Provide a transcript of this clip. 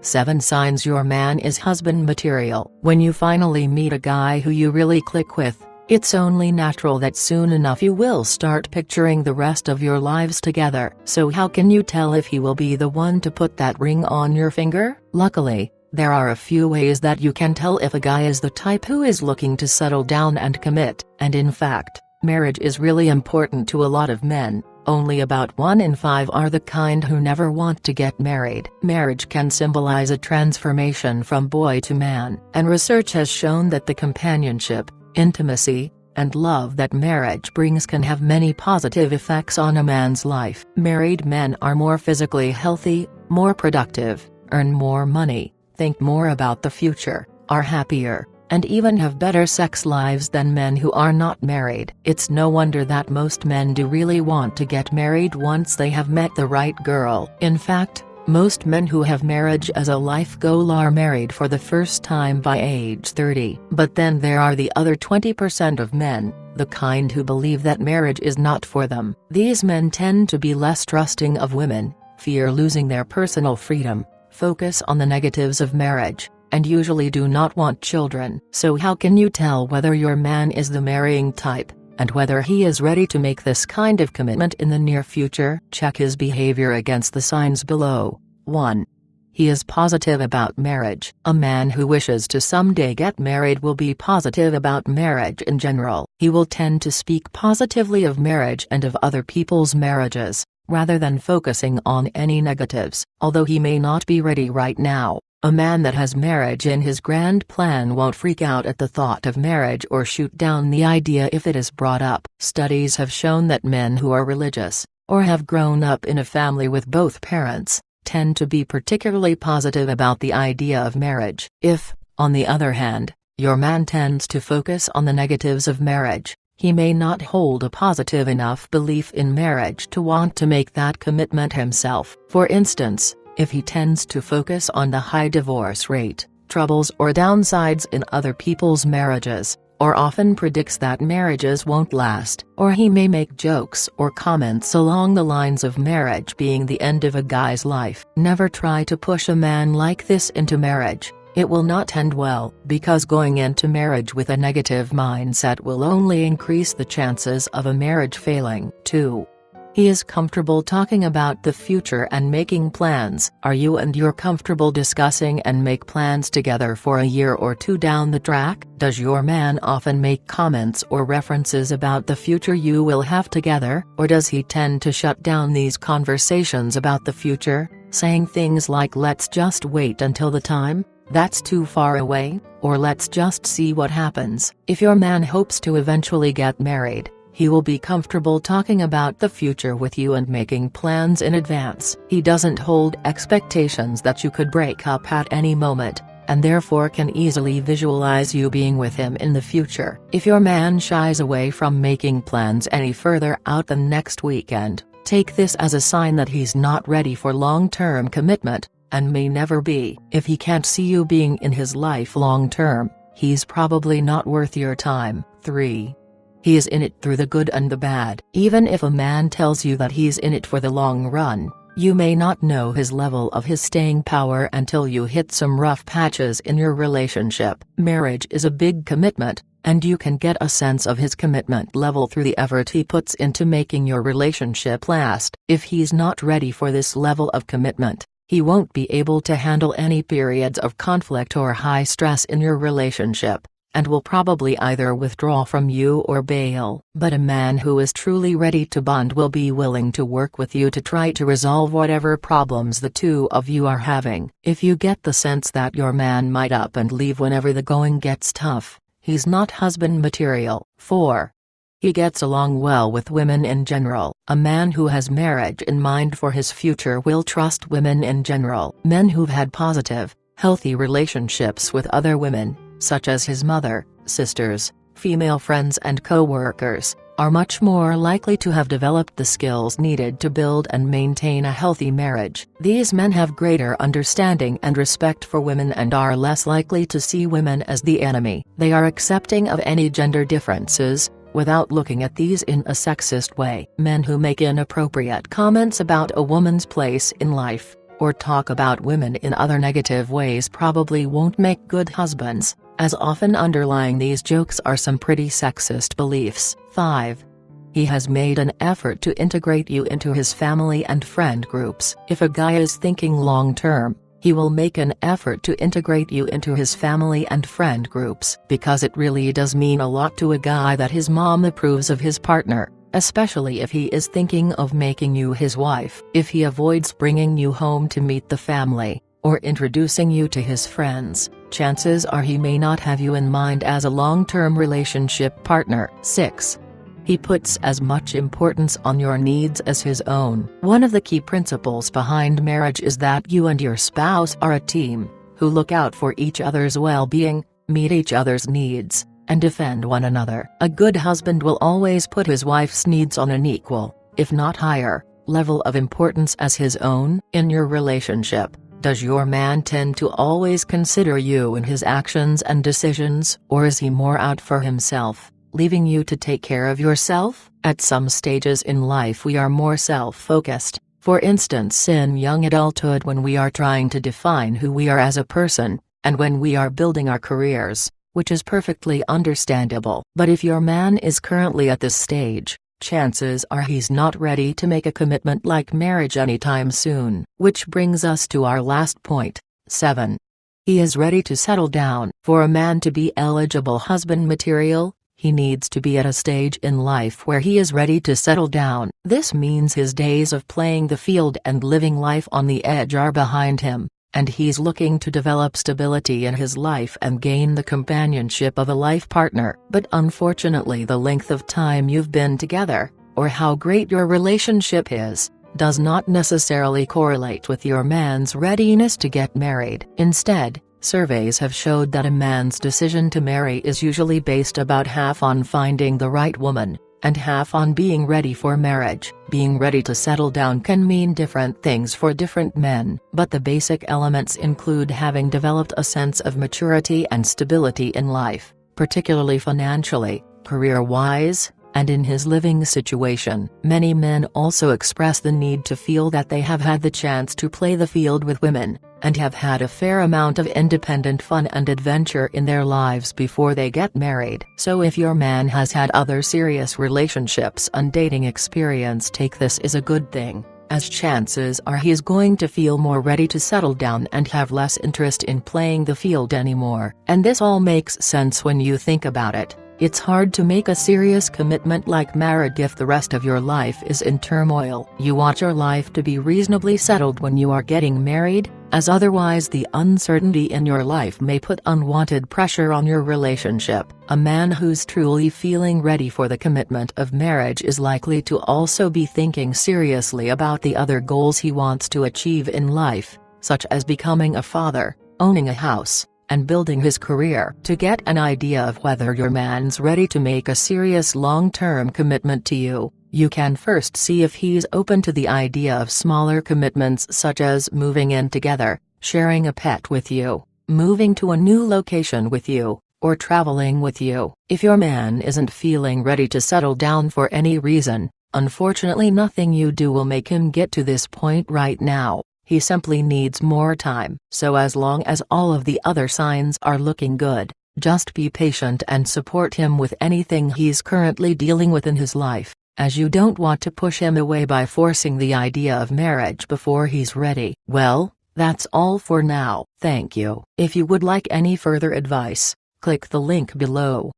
7 Signs your man is husband material. When you finally meet a guy who you really click with, it's only natural that soon enough you will start picturing the rest of your lives together. So how can you tell if he will be the one to put that ring on your finger? Luckily, there are a few ways that you can tell if a guy is the type who is looking to settle down and commit, and in fact, marriage is really important to a lot of men. Only about 1 in 5 are the kind who never want to get married. Marriage can symbolize a transformation from boy to man, and research has shown that the companionship, intimacy, and love that marriage brings can have many positive effects on a man's life. Married men are more physically healthy, more productive, earn more money, think more about the future, are happier, and even have better sex lives than men who are not married. It's no wonder that most men do really want to get married once they have met the right girl. In fact, most men who have marriage as a life goal are married for the first time by age 30. But then there are the other 20% of men, the kind who believe that marriage is not for them. These men tend to be less trusting of women, fear losing their personal freedom, focus on the negatives of marriage, and usually do not want children. So how can you tell whether your man is the marrying type, and whether he is ready to make this kind of commitment in the near future? Check his behavior against the signs below. 1. He is positive about marriage. A man who wishes to someday get married will be positive about marriage in general. He will tend to speak positively of marriage and of other people's marriages, rather than focusing on any negatives. Although he may not be ready right now, a man that has marriage in his grand plan won't freak out at the thought of marriage or shoot down the idea if it is brought up. Studies have shown that men who are religious, or have grown up in a family with both parents, tend to be particularly positive about the idea of marriage. If, on the other hand, your man tends to focus on the negatives of marriage, he may not hold a positive enough belief in marriage to want to make that commitment himself. For instance, if he tends to focus on the high divorce rate, troubles or downsides in other people's marriages, or often predicts that marriages won't last, or he may make jokes or comments along the lines of marriage being the end of a guy's life. Never try to push a man like this into marriage. It will not end well, because going into marriage with a negative mindset will only increase the chances of a marriage failing. 2. He is comfortable talking about the future and making plans. Are you and you're comfortable discussing and make plans together for a year or 2 down the track? Does your man often make comments or references about the future you will have together, or does he tend to shut down these conversations about the future, saying things like "let's just wait until the time that's too far away," or "let's just see what happens"? If your man hopes to eventually get married, he will be comfortable talking about the future with you and making plans in advance. He doesn't hold expectations that you could break up at any moment, and therefore can easily visualize you being with him in the future. If your man shies away from making plans any further out than next weekend, take this as a sign that he's not ready for long-term commitment, and may never be. If he can't see you being in his life long-term, he's probably not worth your time. 3. He is in it through the good and the bad. Even if a man tells you that he's in it for the long run, you may not know his level of his staying power until you hit some rough patches in your relationship. Marriage is a big commitment, and you can get a sense of his commitment level through the effort he puts into making your relationship last. If he's not ready for this level of commitment, he won't be able to handle any periods of conflict or high stress in your relationship, and will probably either withdraw from you or bail. But a man who is truly ready to bond will be willing to work with you to try to resolve whatever problems the two of you are having. If you get the sense that your man might up and leave whenever the going gets tough, he's not husband material. 4. He gets along well with women in general. A man who has marriage in mind for his future will trust women in general. Men who've had positive, healthy relationships with other women, such as his mother, sisters, female friends and co-workers, are much more likely to have developed the skills needed to build and maintain a healthy marriage. These men have greater understanding and respect for women and are less likely to see women as the enemy. They are accepting of any gender differences, without looking at these in a sexist way. Men who make inappropriate comments about a woman's place in life, or talk about women in other negative ways probably won't make good husbands, as often underlying these jokes are some pretty sexist beliefs. 5. He has made an effort to integrate you into his family and friend groups. If a guy is thinking long-term, he will make an effort to integrate you into his family and friend groups, because it really does mean a lot to a guy that his mom approves of his partner, especially if he is thinking of making you his wife. If he avoids bringing you home to meet the family, or introducing you to his friends, chances are he may not have you in mind as a long-term relationship partner. 6. He puts as much importance on your needs as his own. One of the key principles behind marriage is that you and your spouse are a team, who look out for each other's well-being, meet each other's needs, and defend one another. A good husband will always put his wife's needs on an equal, if not higher, level of importance as his own. In your relationship, does your man tend to always consider you in his actions and decisions, or is he more out for himself, leaving you to take care of yourself? At some stages in life we are more self-focused, for instance in young adulthood when we are trying to define who we are as a person, and when we are building our careers, which is perfectly understandable. But if your man is currently at this stage, chances are he's not ready to make a commitment like marriage anytime soon. Which brings us to our last point. 7. He is ready to settle down. For a man to be eligible husband material, he needs to be at a stage in life where he is ready to settle down. This means his days of playing the field and living life on the edge are behind him, and he's looking to develop stability in his life and gain the companionship of a life partner. But unfortunately the length of time you've been together, or how great your relationship is, does not necessarily correlate with your man's readiness to get married. Instead, surveys have showed that a man's decision to marry is usually based about half on finding the right woman, and half on being ready for marriage. Being ready to settle down can mean different things for different men, but the basic elements include having developed a sense of maturity and stability in life, particularly financially, career-wise, and in his living situation. Many men also express the need to feel that they have had the chance to play the field with women, and have had a fair amount of independent fun and adventure in their lives before they get married. So if your man has had other serious relationships and dating experience, take this as a good thing, as chances are he's going to feel more ready to settle down and have less interest in playing the field anymore. And this all makes sense when you think about it. It's hard to make a serious commitment like marriage if the rest of your life is in turmoil. You want your life to be reasonably settled when you are getting married, as otherwise the uncertainty in your life may put unwanted pressure on your relationship. A man who's truly feeling ready for the commitment of marriage is likely to also be thinking seriously about the other goals he wants to achieve in life, such as becoming a father, owning a house, and building his career. To get an idea of whether your man's ready to make a serious long-term commitment to you, you can first see if he's open to the idea of smaller commitments such as moving in together, sharing a pet with you, moving to a new location with you, or traveling with you. If your man isn't feeling ready to settle down for any reason, unfortunately nothing you do will make him get to this point right now. He simply needs more time. So as long as all of the other signs are looking good, just be patient and support him with anything he's currently dealing with in his life, as you don't want to push him away by forcing the idea of marriage before he's ready. Well, that's all for now. Thank you. If you would like any further advice, click the link below.